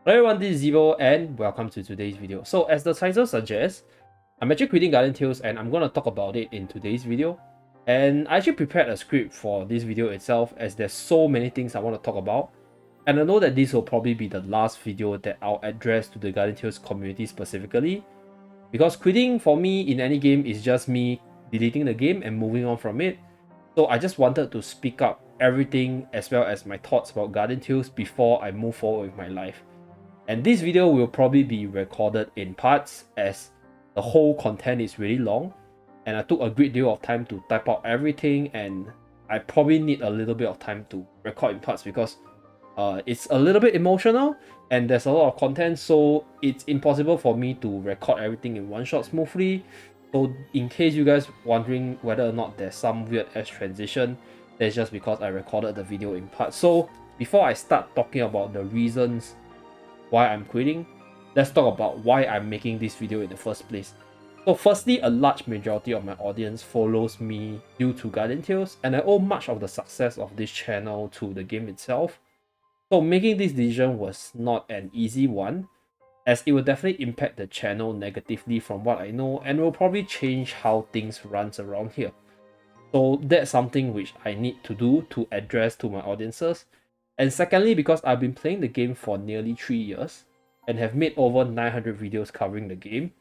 Hello everyone, this is Zeeebo and welcome to today's video. So as the title suggests, I'm actually quitting Guardian Tales and I'm going to talk about it in today's video. And I actually prepared a script for this video itself as there's so many things I want to talk about. And I know that this will probably be the last video that I'll address to the Guardian Tales community specifically. Because quitting for me in any game is just me deleting the game and moving on from it. So I just wanted to speak up everything as well as my thoughts about Guardian Tales before I move forward with my life. And this video will probably be recorded in parts as the whole content is really long and I took a great deal of time to type out everything, and I probably need a little bit of time to record in parts because it's a little bit emotional and there's a lot of content, so it's impossible for me to record everything in one shot smoothly. So in case you guys wondering whether or not there's some weird ass transition, that's just because I recorded the video in parts. So before I start talking about the reasons why I'm quitting, let's talk about why I'm making this video in the first place. So firstly, a large majority of my audience follows me due to Guardian Tales, and I owe much of the success of this channel to the game itself. So making this decision was not an easy one, as it will definitely impact the channel negatively from what I know and will probably change how things runs around here. So that's something which I need to do to address to my audiences. And secondly, because I've been playing the game for nearly 3 years and have made over 900 videos covering the game,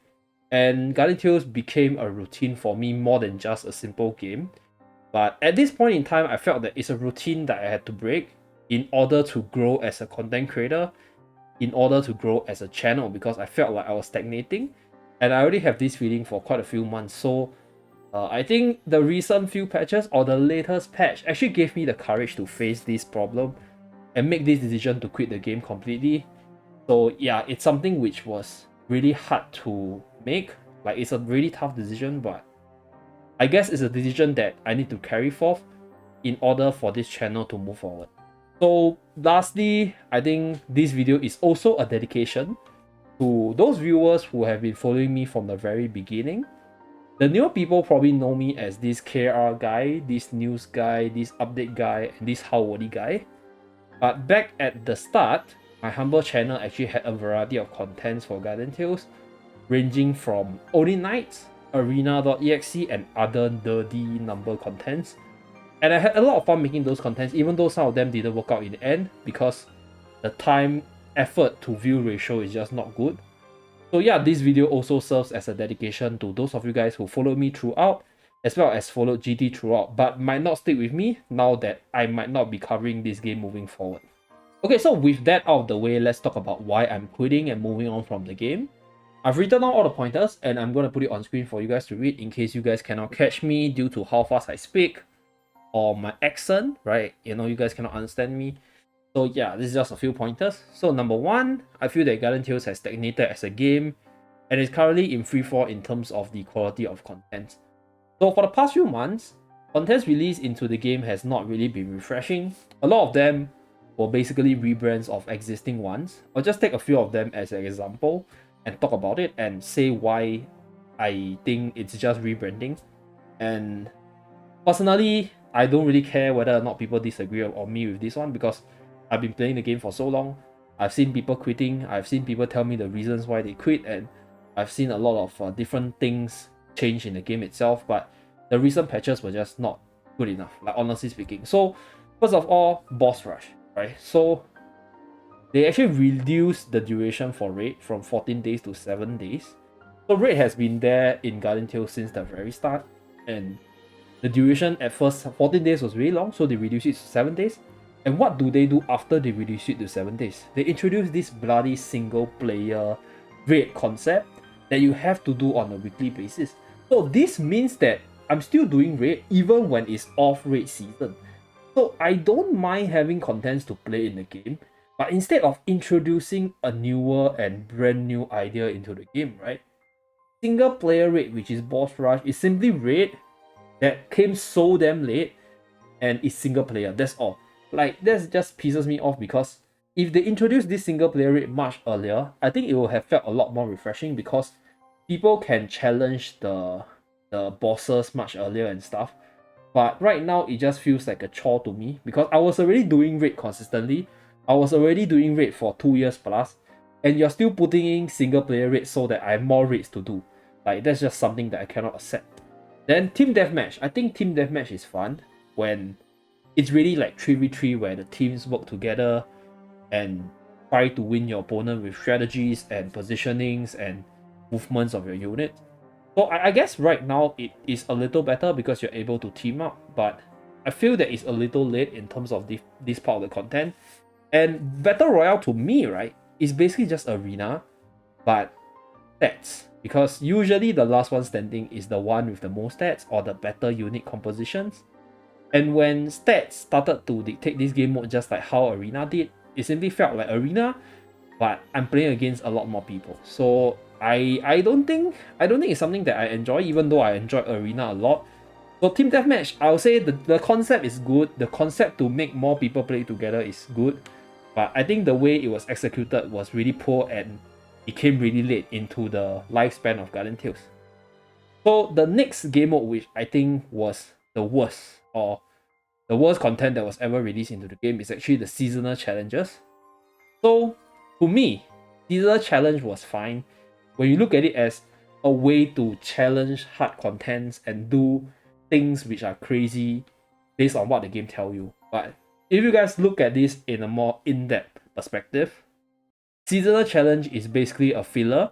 and Guardian Tales became a routine for me more than just a simple game. But at this point in time, I felt that it's a routine that I had to break in order to grow as a content creator, in order to grow as a channel, because I felt like I was stagnating and I already have this feeling for quite a few months. So I think the recent few patches or the latest patch actually gave me the courage to face this problem and make this decision to quit the game completely. So yeah, it's something which was really hard to make. Like, it's a really tough decision, but I guess it's a decision that I need to carry forth in order for this channel to move forward. So lastly, I think this video is also a dedication to those viewers who have been following me from the very beginning. The newer people probably know me as this KR guy, this news guy, this update guy, and this how woody guy. But back at the start, my humble channel actually had a variety of contents for Guardian Tales, ranging from Only Nights, Arena.exe, and other dirty number contents. And I had a lot of fun making those contents, even though some of them didn't work out in the end because the time effort to view ratio is just not good. So yeah, this video also serves as a dedication to those of you guys who followed me throughout, as well as followed GT throughout, but might not stick with me now that I might not be covering this game moving forward. Okay, so with that out of the way, let's talk about why I'm quitting and moving on from the game. I've written down all the pointers and I'm going to put it on screen for you guys to read in case you guys cannot catch me due to how fast I speak or my accent, right? You know, you guys cannot understand me. So yeah, this is just a few pointers. So number one, I feel that Guardian Tales has stagnated as a game and is currently in freefall in terms of the quality of content. So for the past few months, contents released into the game has not really been refreshing. A lot of them were basically rebrands of existing ones. I'll just take a few of them as an example and talk about it and say why I think it's just rebranding. And personally, I don't really care whether or not people disagree on me with this one because I've been playing the game for so long. I've seen people quitting, I've seen people tell me the reasons why they quit, and I've seen a lot of different things change in the game itself, but the recent patches were just not good enough, like honestly speaking. So first of all, boss rush, right? So they actually reduced the duration for raid from 14 days to 7 days. So raid has been there in Guardian Tales since the very start, and the duration at first 14 days was really long, so they reduced it to 7 days. And what do they do after they reduce it to 7 days? They introduce this bloody single player raid concept that you have to do on a weekly basis. So this means that I'm still doing raid even when it's off raid season. So I don't mind having contents to play in the game, but instead of introducing a newer and brand new idea into the game, right? Single player raid, which is boss rush, is simply raid that came so damn late and is single player. That's all. Like, that just pisses me off because if they introduced this single player rate much earlier, I think it would have felt a lot more refreshing because people can challenge the bosses much earlier and stuff. But right now, it just feels like a chore to me because I was already doing raid consistently. I was already doing raid for 2 years plus. and you're still putting in single player raids so that I have more raids to do. Like, that's just something that I cannot accept. Then team deathmatch. I think team deathmatch is fun when it's really like 3v3 where the teams work together and try to win your opponent with strategies and positionings and movements of your unit. So I guess right now it is a little better because you're able to team up, but I feel that it's a little late in terms of this part of the content. And Battle Royale to me, right, is basically just arena, but stats. Because usually the last one standing is the one with the most stats or the better unit compositions. And when stats started to dictate this game mode just like how Arena did, it simply felt like Arena, but I'm playing against a lot more people. So I don't think it's something that I enjoy, even though I enjoy Arena a lot. So Team Deathmatch, I'll say the concept is good. The concept to make more people play together is good. But I think the way it was executed was really poor and it came really late into the lifespan of Guardian Tales. So the next game mode, which I think was the worst, or the worst content that was ever released into the game, is actually the seasonal challenges. So to me, seasonal challenge was fine when you look at it as a way to challenge hard contents and do things which are crazy based on what the game tell you. But if you guys look at this in a more in-depth perspective, seasonal challenge is basically a filler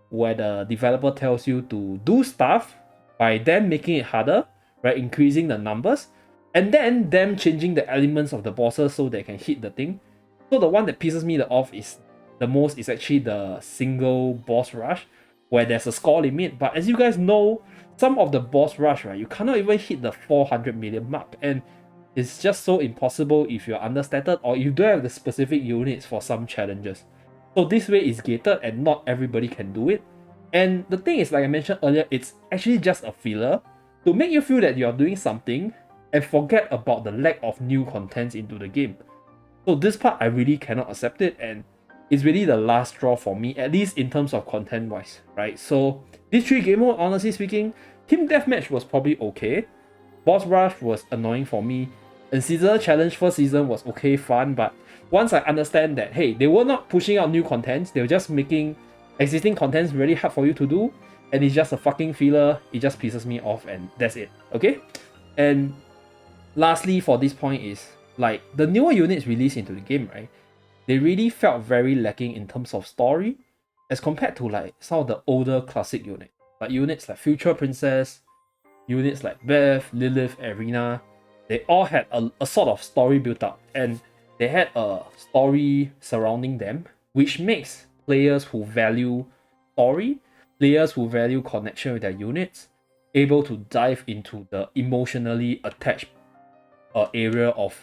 where the developer tells you to do stuff by them making it harder, right, increasing the numbers, and then them changing the elements of the bosses so they can hit the thing. So the one that pisses me off is the most is actually the single boss rush, where there's a score limit. But as you guys know, some of the boss rush, right, you cannot even hit the 400 million mark, and it's just so impossible if you're understated or you don't have the specific units for some challenges. So this way is gated and not everybody can do it. And the thing is, like I mentioned earlier, it's actually just a filler to make you feel that you're doing something and forget about the lack of new contents into the game. So this part I really cannot accept it, and it's really the last straw for me, at least in terms of content wise, right? So these three game mode, honestly speaking, Team Deathmatch was probably okay, Boss Rush was annoying for me, and Seasonal Challenge first season was okay, fun, but once I understand that, hey, they were not pushing out new contents, they were just making existing contents really hard for you to do, and it's just a fucking filler, it just pisses me off, and that's it, okay? And lastly for this point is, like, the newer units released into the game, right, they really felt very lacking in terms of story as compared to like some of the older classic units. Like units like Future Princess, units like Beth, Lilith, Arena, they all had a sort of story built up, and they had a story surrounding them, which makes players who value story, players who value connection with their units, able to dive into the emotionally attached area of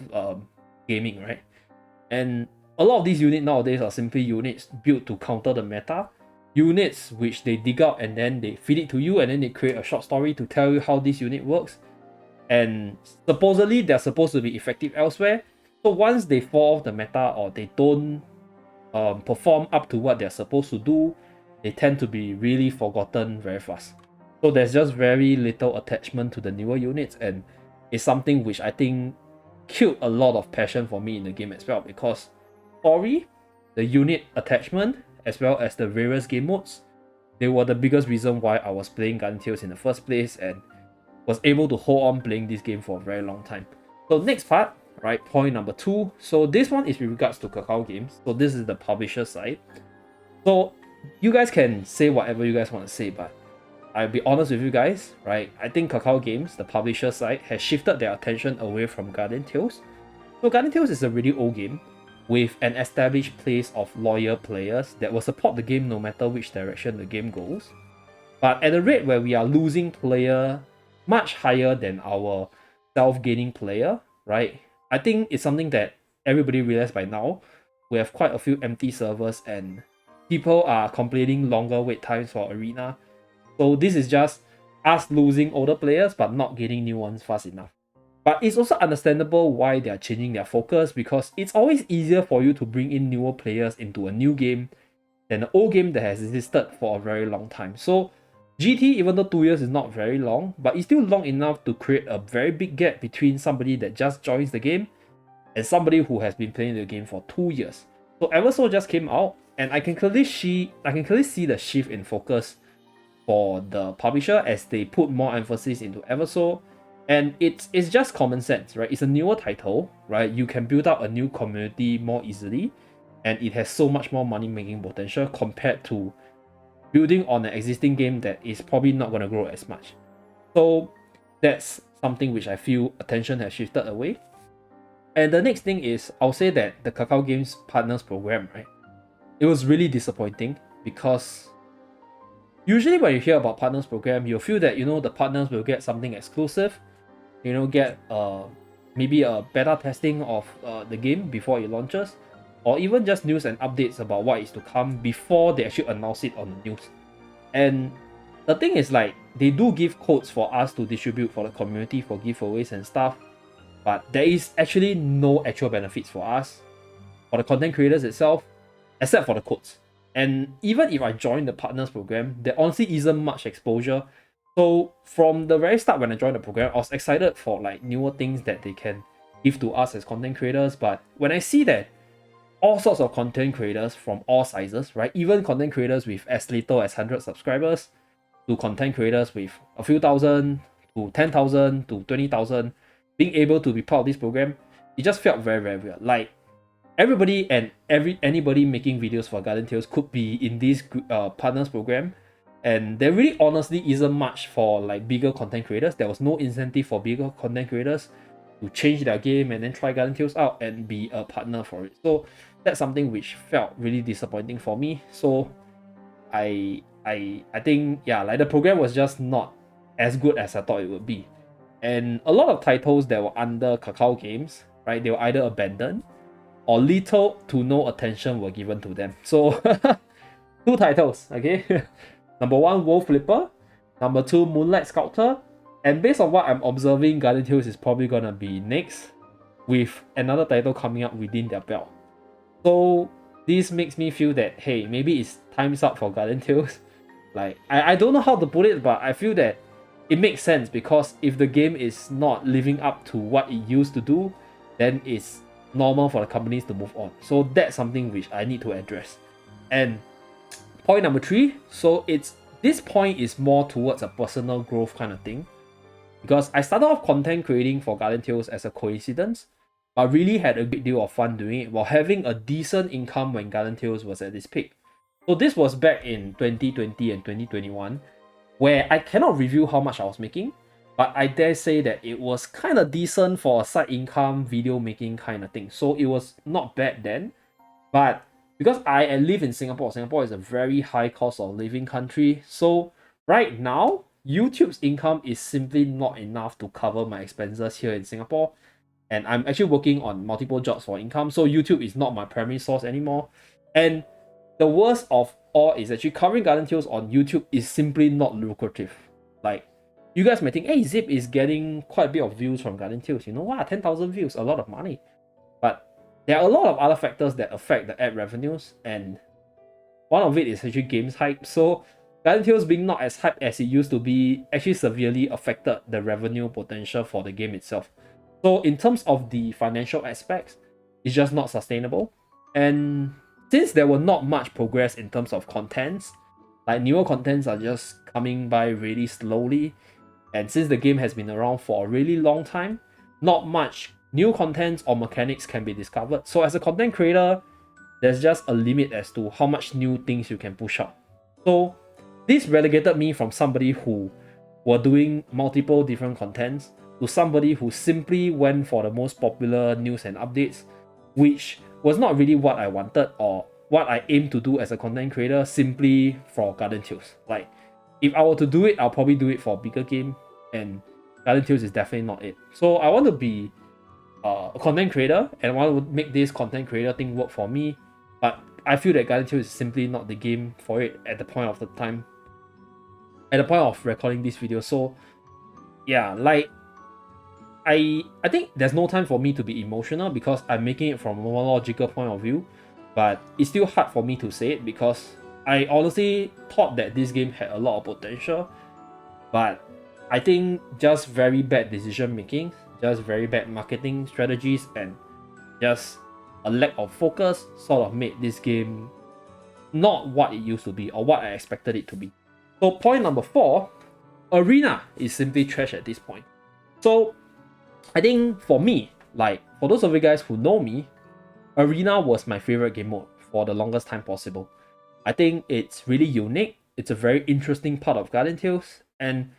gaming, right? And a lot of these units nowadays are simply units built to counter the meta, units which they dig out and then they feed it to you and then they create a short story to tell you how this unit works. And supposedly they're supposed to be effective elsewhere. So once they fall off the meta or they don't perform up to what they're supposed to do, they tend to be really forgotten very fast. So there's just very little attachment to the newer units, and it's something which I think killed a lot of passion for me in the game as well, because story, the unit attachment, as well as the various game modes, they were the biggest reason why I was playing Guardian Tales in the first place and was able to hold on playing this game for a very long time. So next part, right, point number 2. So this one is with regards to Kakao Games. So this is the publisher side. So you guys can say whatever you guys want to say, but I'll be honest with you guys, right? I think Kakao Games, the publisher side, has shifted their attention away from Guardian Tales. So Guardian Tales is a really old game with an established place of loyal players that will support the game no matter which direction the game goes. But at a rate where we are losing player much higher than our self-gaining player, right? I think it's something that everybody realized by now. We have quite a few empty servers and people are complaining longer wait times for Arena. So this is just us losing older players but not getting new ones fast enough. But it's also understandable why they are changing their focus, because it's always easier for you to bring in newer players into a new game than an old game that has existed for a very long time. So GT, even though 2 years is not very long, but it's still long enough to create a very big gap between somebody that just joins the game and somebody who has been playing the game for 2 years. So Eversoul just came out, and I can clearly see the shift in focus for the publisher as they put more emphasis into Eversoul. And it's just common sense, right? It's a newer title, right? You can build up a new community more easily, and it has so much more money making potential compared to building on an existing game that is probably not going to grow as much. So that's something which I feel attention has shifted away. And the next thing is, I'll say that the Kakao Games Partners Program, right? It was really disappointing because usually when you hear about Partners Program, you'll feel that, the partners will get something exclusive, get maybe a beta testing of the game before it launches, or even just news and updates about what is to come before they actually announce it on the news. And the thing is, like, they do give codes for us to distribute for the community for giveaways and stuff, but there is actually no actual benefits for us, for the content creators itself, except for the codes. And even if I join the partners program, there honestly isn't much exposure. So from the very start when I joined the program, I was excited for like newer things that they can give to us as content creators. But when I see that all sorts of content creators from all sizes, right, even content creators with as little as 100 subscribers, to content creators with a few thousand, to 10,000, to 20,000, being able to be part of this program, it just felt very, very weird. Like, everybody and anybody making videos for Garden Tales could be in this partners program, and there really honestly isn't much for like bigger content creators. There was no incentive for bigger content creators to change their game and then try Garden Tales out and be a partner for it. So that's something which felt really disappointing for me. So I think, yeah, like the program was just not as good as I thought it would be. And a lot of titles that were under Kakao Games, right, they were either abandoned or little to no attention were given to them. So, two titles, okay? Number 1, Wolf Flipper. Number 2, Moonlight Sculptor. And based on what I'm observing, Garden Tales is probably gonna be next, with another title coming up within their belt. So, this makes me feel that, hey, maybe it's time's up for Garden Tales. Like, I don't know how to put it, but I feel that it makes sense, because if the game is not living up to what it used to do, then it's normal for the companies to move on. So that's something which I need to address. And point number 3, so this point is more towards a personal growth kind of thing, because I started off content creating for Garden Tales as a coincidence, but really had a great deal of fun doing it while having a decent income when Garden Tales was at its peak. So this was back in 2020 and 2021, where I cannot review how much I was making, but I dare say that it was kind of decent for a side income video making kind of thing. So it was not bad then. But because I live in Singapore, Singapore is a very high cost of living country. So right now, YouTube's income is simply not enough to cover my expenses here in Singapore. And I'm actually working on multiple jobs for income. So YouTube is not my primary source anymore. And the worst of all is actually covering Garden Tales on YouTube is simply not lucrative. Like, you guys may think, hey, Zip is getting quite a bit of views from Garden Tales. You know what? 10,000 views, a lot of money. But there are a lot of other factors that affect the ad revenues, and one of it is actually games hype. So Garden Tales being not as hyped as it used to be actually severely affected the revenue potential for the game itself. So in terms of the financial aspects, it's just not sustainable. And since there were not much progress in terms of contents, like newer contents are just coming by really slowly, and since the game has been around for a really long time, not much new contents or mechanics can be discovered. So as a content creator, there's just a limit as to how much new things you can push out. So this relegated me from somebody who were doing multiple different contents to somebody who simply went for the most popular news and updates, which was not really what I wanted or what I aim to do as a content creator simply for Garden Tales. Like, if I were to do it, I'll probably do it for a bigger game, and Garden Tales is definitely not it. So I want to be a content creator, and I want to make this content creator thing work for me, but I feel that Garden Tales is simply not the game for it at the point of the time, at the point of recording this video. So yeah, like, I think there's no time for me to be emotional because I'm making it from a more logical point of view, but it's still hard for me to say it because I honestly thought that this game had a lot of potential, but I think just very bad decision making, just very bad marketing strategies, and just a lack of focus sort of made this game not what it used to be or what I expected it to be. So point number 4, Arena is simply trash at this point. So I think for me, like for those of you guys who know me, Arena was my favorite game mode for the longest time possible. I think it's really unique. It's a very interesting part of Guardian Tales, and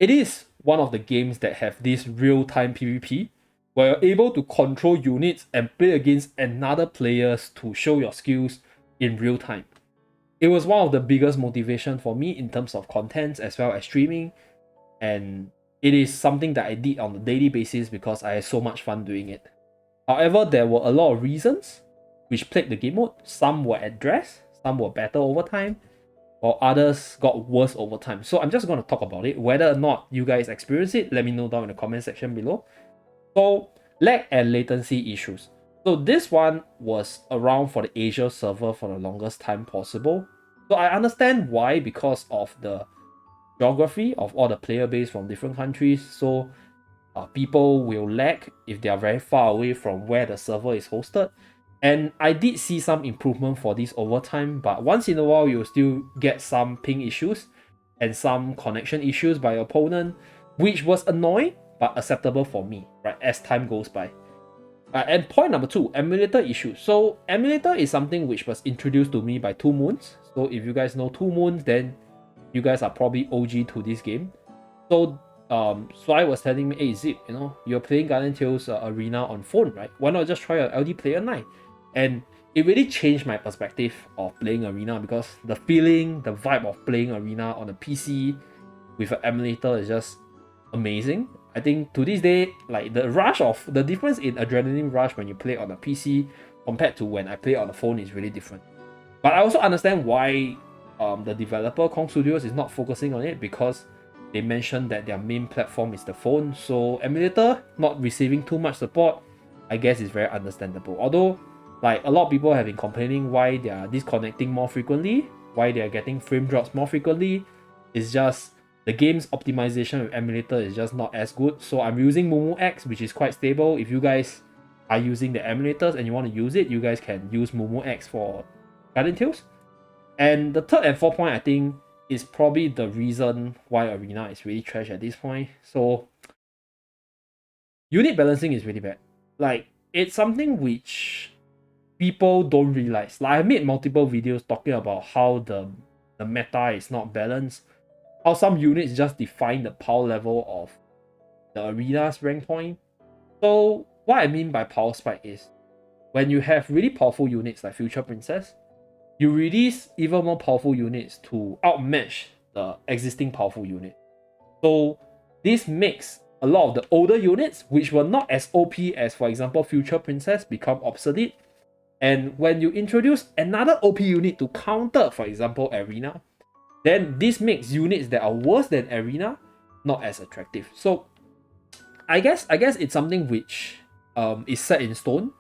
it is one of the games that have this real-time PvP where you're able to control units and play against another players to show your skills in real time. It was one of the biggest motivation for me in terms of contents as well as streaming, and it is something that I did on a daily basis because I had so much fun doing it. However, there were a lot of reasons which plagued the game mode. Some were addressed, some were better over time, while others got worse over time. So I'm just going to talk about it. Whether or not you guys experience it, let me know down in the comment section below. So, lag and latency issues. So this one was around for the Asia server for the longest time possible. So I understand why, because of the geography of all the player base from different countries. So people will lag if they are very far away from where the server is hosted. And I did see some improvement for this over time, but once in a while you'll still get some ping issues and some connection issues by your opponent, which was annoying but acceptable for me, right, as time goes by. And point number 2, emulator issues. So emulator is something which was introduced to me by 2 Moons. So if you guys know 2 Moons, then you guys are probably OG to this game. So I was telling me, hey Zip, you know, you're playing Guardian Tales Arena on phone, right? Why not just try a LD Player 9? And it really changed my perspective of playing Arena, because the feeling, the vibe of playing Arena on a PC with an emulator is just amazing. I think to this day, like the difference in adrenaline rush when you play on a PC compared to when I play on a phone is really different. But I also understand why the developer Kong Studios is not focusing on it, because they mentioned that their main platform is the phone, so emulator not receiving too much support, I guess, is very understandable. Although, like, a lot of people have been complaining why they are disconnecting more frequently, why they are getting frame drops more frequently. It's just the game's optimization with emulator is just not as good. So I'm using Momo X, which is quite stable. If you guys are using the emulators and you want to use it, you guys can use Momo X for Guardian Tales. And the third and fourth point, I think, is probably the reason why Arena is really trash at this point. So unit balancing is really bad. Like, it's something which people don't realize. Like, I made multiple videos talking about how the meta is not balanced, how some units just define the power level of the Arena's rank point. So what I mean by power spike is, when you have really powerful units like Future Princess, you release even more powerful units to outmatch the existing powerful unit. So this makes a lot of the older units, which were not as OP as, for example, Future Princess, become obsolete. And when you introduce another OP unit to counter, for example, Arena, then this makes units that are worse than Arena not as attractive. So I guess it's something which is set in stone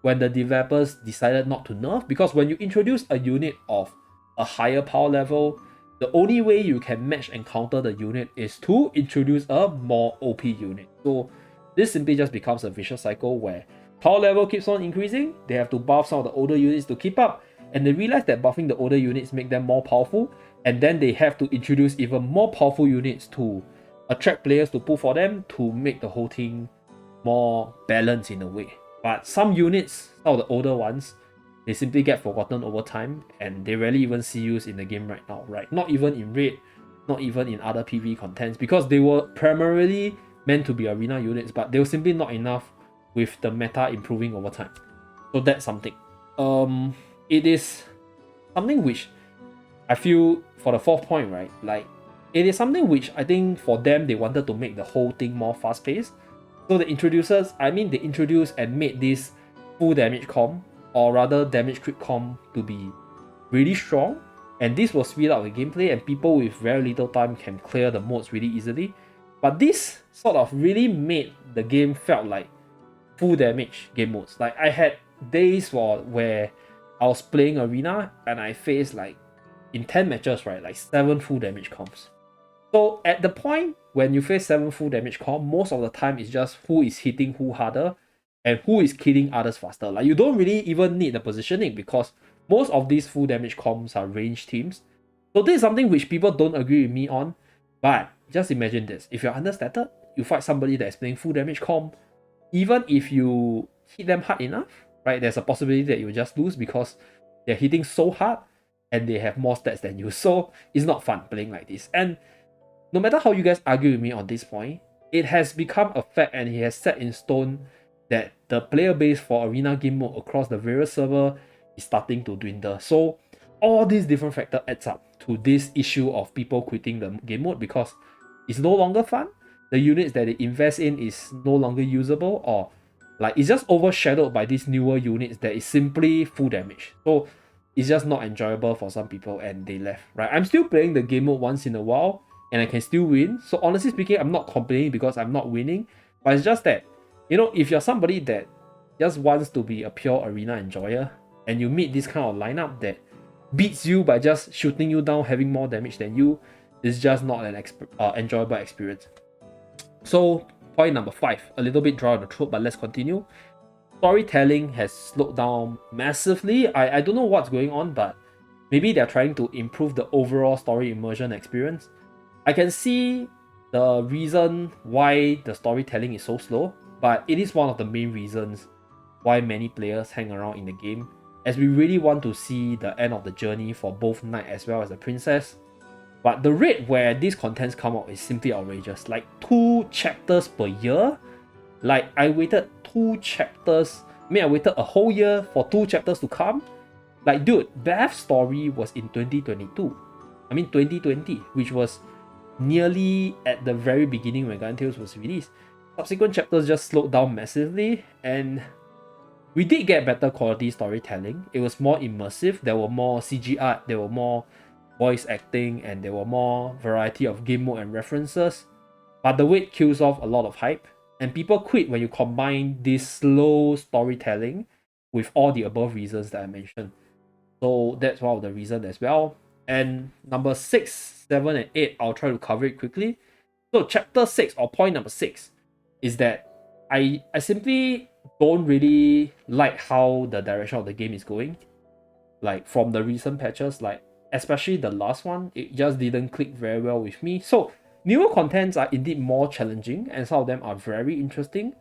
when the developers decided not to nerf, because when you introduce a unit of a higher power level, the only way you can match and counter the unit is to introduce a more OP unit. So this simply just becomes a vicious cycle where power level keeps on increasing, they have to buff some of the older units to keep up, and they realize that buffing the older units make them more powerful, and then they have to introduce even more powerful units to attract players to pull for them to make the whole thing more balanced in a way. But some units, some of the older ones, they simply get forgotten over time, and they rarely even see use in the game right now, right? Not even in Raid, not even in other PvE contents, because they were primarily meant to be Arena units, but they were simply not enough with the meta improving over time. So that's something. It is something which I feel, for the fourth point, right? Like, it is something which I think for them, they wanted to make the whole thing more fast-paced. So they introduced and made this full damage comp, or rather damage crit comp, to be really strong. And this will speed up the gameplay, and people with very little time can clear the modes really easily. But this sort of really made the game felt like full damage game modes. Like, I had days where I was playing Arena and I faced, like, in 10 matches, right, like 7 full damage comps. So at the point when you face 7 full damage comp, most of the time it's just who is hitting who harder, and who is killing others faster. Like, you don't really even need the positioning because most of these full damage comps are range teams. So this is something which people don't agree with me on. But just imagine this. If you're understated, you fight somebody that's playing full damage comp, even if you hit them hard enough, right, there's a possibility that you just lose because they're hitting so hard and they have more stats than you. So it's not fun playing like this. And no matter how you guys argue with me on this point, it has become a fact and it has set in stone that the player base for arena game mode across the various server is starting to dwindle. So all these different factors adds up to this issue of people quitting the game mode because it's no longer fun. The units that they invest in is no longer usable, or like it's just overshadowed by these newer units that is simply full damage. So it's just not enjoyable for some people and they left, right? I'm still playing the game mode once in a while and I can still win. So honestly speaking, I'm not complaining because I'm not winning, but it's just that, you know, if you're somebody that just wants to be a pure arena enjoyer and you meet this kind of lineup that beats you by just shooting you down, having more damage than you, it's just not an enjoyable experience. So point number 5, a little bit dry on the throat, but let's continue. Storytelling has slowed down massively. I don't know what's going on, but maybe they're trying to improve the overall story immersion experience. I can see the reason why the storytelling is so slow, but it is one of the main reasons why many players hang around in the game, as we really want to see the end of the journey for both knight as well as the princess. But the rate where these contents come out is simply outrageous. Like 2 chapters per year. Like I waited 2 chapters. I waited a whole year for 2 chapters to come. Like, dude, Beth's story was in 2020, which was nearly at the very beginning when Guardian Tales was released. Subsequent chapters just slowed down massively, and we did get better quality storytelling. It was more immersive. There were more CG art, there were more voice acting, and there were more variety of game mode and references. But the wait kills off a lot of hype, and people quit when you combine this slow storytelling with all the above reasons that I mentioned. So that's one of the reasons as well. And number 6, 7, and 8, I'll try to cover it quickly. So chapter 6, or point number 6, is that I simply don't really like how the direction of the game is going. Like from the recent patches, like especially the last one, it just didn't click very well with me. So newer contents are indeed more challenging and some of them are very interesting,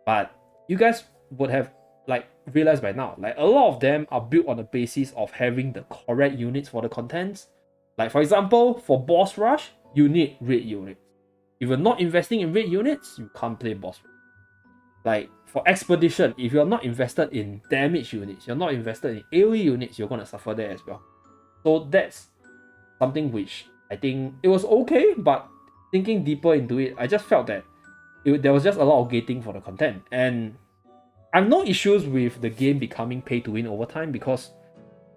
but you guys would have like realized by now, like a lot of them are built on the basis of having the correct units for the contents. Like for example, for boss rush, you need raid units. If you're not investing in raid units, you can't play boss rush. Like for expedition, if you're not invested in damage units, you're not invested in AoE units, you're gonna suffer there as well. So that's something which I think it was okay, but thinking deeper into it, I just felt that there was just a lot of gating for the content. And I have no issues with the game becoming pay to win over time because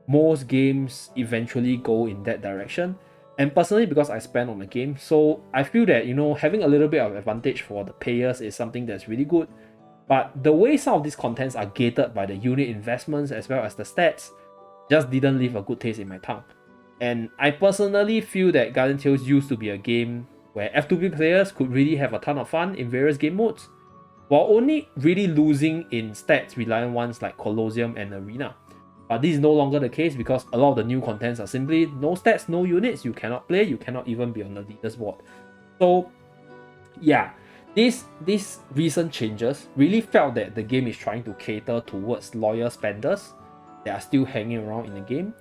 most games eventually go in that direction. And personally, because I spend on the game, so I feel that, you know, having a little bit of advantage for the players is something that's really good. But the way some of these contents are gated by the unit investments as well as the stats just didn't leave a good taste in my tongue. And I personally feel that Guardian Tales used to be a game where F2P players could really have a ton of fun in various game modes, while only really losing in stats reliant ones like Colosseum and Arena. But this is no longer the case because a lot of the new contents are simply no stats, no units, you cannot play, you cannot even be on the leaders board. So yeah, these recent changes really felt that the game is trying to cater towards loyal spenders that are still hanging around in the game.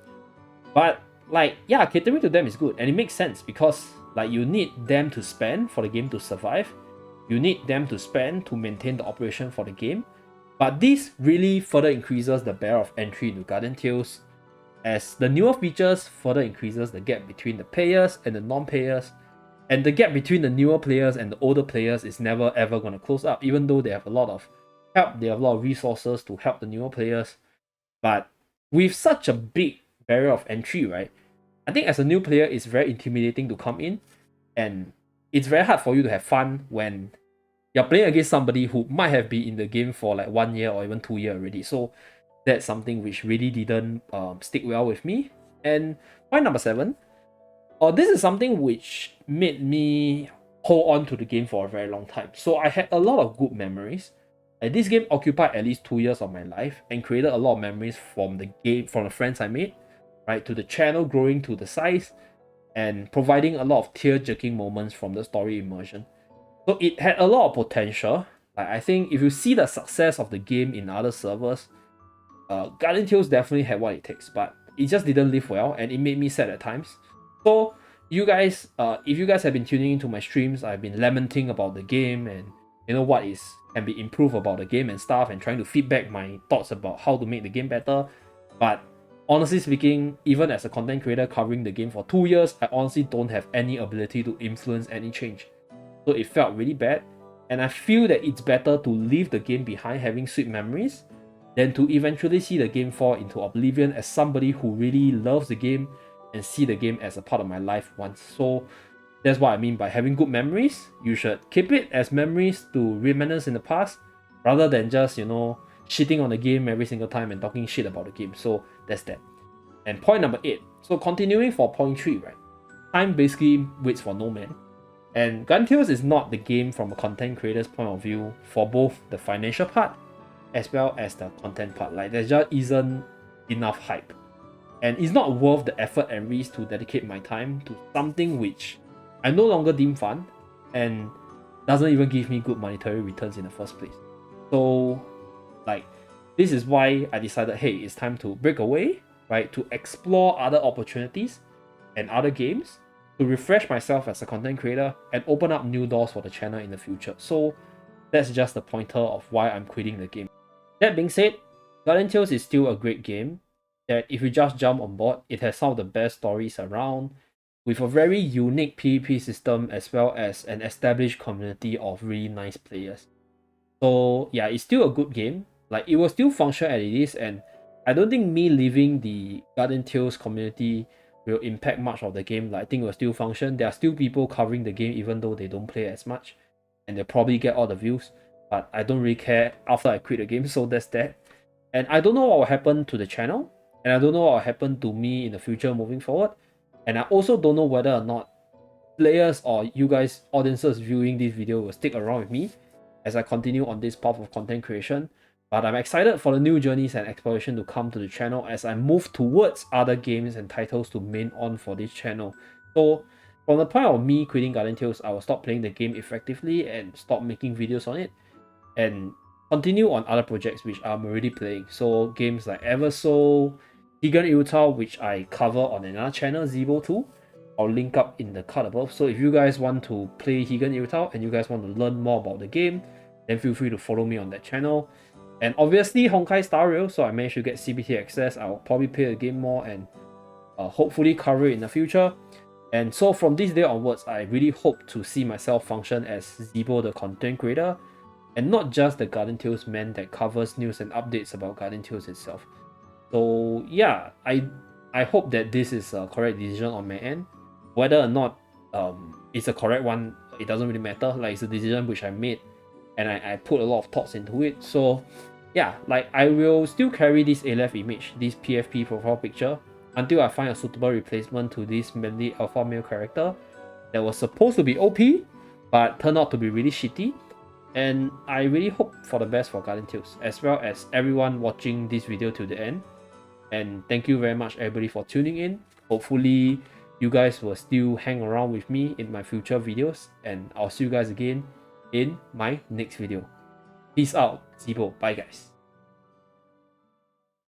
But like, yeah, catering to them is good and it makes sense because like you need them to spend for the game to survive. You need them to spend to maintain the operation for the game. But this really further increases the barrier of entry into Guardian Tales, as the newer features further increases the gap between the players and the non-players. And the gap between the newer players and the older players is never ever going to close up, even though they have a lot of help, they have a lot of resources to help the newer players. But with such a big barrier of entry, right, I think as a new player, it's very intimidating to come in, and it's very hard for you to have fun when you're playing against somebody who might have been in the game for like 1 year or even 2 years already. So that's something which really didn't stick well with me. And point number 7, this is something which made me hold on to the game for a very long time. So I had a lot of good memories And this game occupied at least 2 years of my life and created a lot of memories from the game, from the friends I made, right, to the channel growing to the size and providing a lot of tear-jerking moments from the story immersion. So it had a lot of potential. Like, I think if you see the success of the game in other servers, Guardian Tales definitely had what it takes, but it just didn't live well, and it made me sad at times. So you guys, if you guys have been tuning into my streams, I've been lamenting about the game and what is can be improved about the game and stuff, and trying to feedback my thoughts about how to make the game better. But honestly speaking, even as a content creator covering the game for 2 years, I honestly don't have any ability to influence any change. So it felt really bad, and I feel that it's better to leave the game behind having sweet memories than to eventually see the game fall into oblivion as somebody who really loves the game and see the game as a part of my life once. So that's what I mean by having good memories. You should keep it as memories to reminisce in the past rather than just, shitting on the game every single time and talking shit about the game. So that's that. And point number 8. So continuing for point 3, right? Time basically waits for no man. And Gun Tales is not the game from a content creator's point of view for both the financial part as well as the content part. Like, there just isn't enough hype. And it's not worth the effort and risk to dedicate my time to something which I no longer deem fun and doesn't even give me good monetary returns in the first place. So, like, this is why I decided, hey, it's time to break away, right? To explore other opportunities and other games, to refresh myself as a content creator and open up new doors for the channel in the future. So that's just the pointer of why I'm quitting the game. That being said, Guardian Tales is still a great game that if you just jump on board, it has some of the best stories around, with a very unique PvP system as well as an established community of really nice players. So yeah, it's still a good game. Like, it will still function as it is, and I don't think me leaving the Guardian Tales community will impact much of the game. Like, I think it will still function. There are still people covering the game even though they don't play as much, and they'll probably get all the views. But I don't really care after I quit the game, so that's that. And I don't know what will happen to the channel, and I don't know what will happen to me in the future moving forward. And I also don't know whether or not players or you guys, audiences viewing this video, will stick around with me as I continue on this path of content creation. But I'm excited for the new journeys and exploration to come to the channel as I move towards other games and titles to main on for this channel. So from the point of me quitting Guardian Tales, I will stop playing the game effectively and stop making videos on it and continue on other projects which I'm already playing. So games like Eversoul, Higan Irutao, which I cover on another channel, Zeeebo 2. I'll link up in the card above. So if you guys want to play Higan Irutao and you guys want to learn more about the game, then feel free to follow me on that channel. And obviously Honkai Star Rail, so I managed to get CBT access. I'll probably play the game more and hopefully cover it in the future. And so from this day onwards, I really hope to see myself function as Zeeebo, the content creator, and not just the Guardian Tales man that covers news and updates about Guardian Tales itself. So yeah, I hope that this is a correct decision on my end. Whether or not it's a correct one, it doesn't really matter. Like, it's a decision which I made, and I put a lot of thoughts into it. So yeah, like, I will still carry this ALF image, this PFP profile picture, until I find a suitable replacement to this manly alpha male character that was supposed to be OP, but turned out to be really shitty. And I really hope for the best for Guardian Tales, as well as everyone watching this video to the end. And thank you very much everybody for tuning in. Hopefully you guys will still hang around with me in my future videos, and I'll see you guys again in my next video. Peace out, Zeeebo. Bye guys.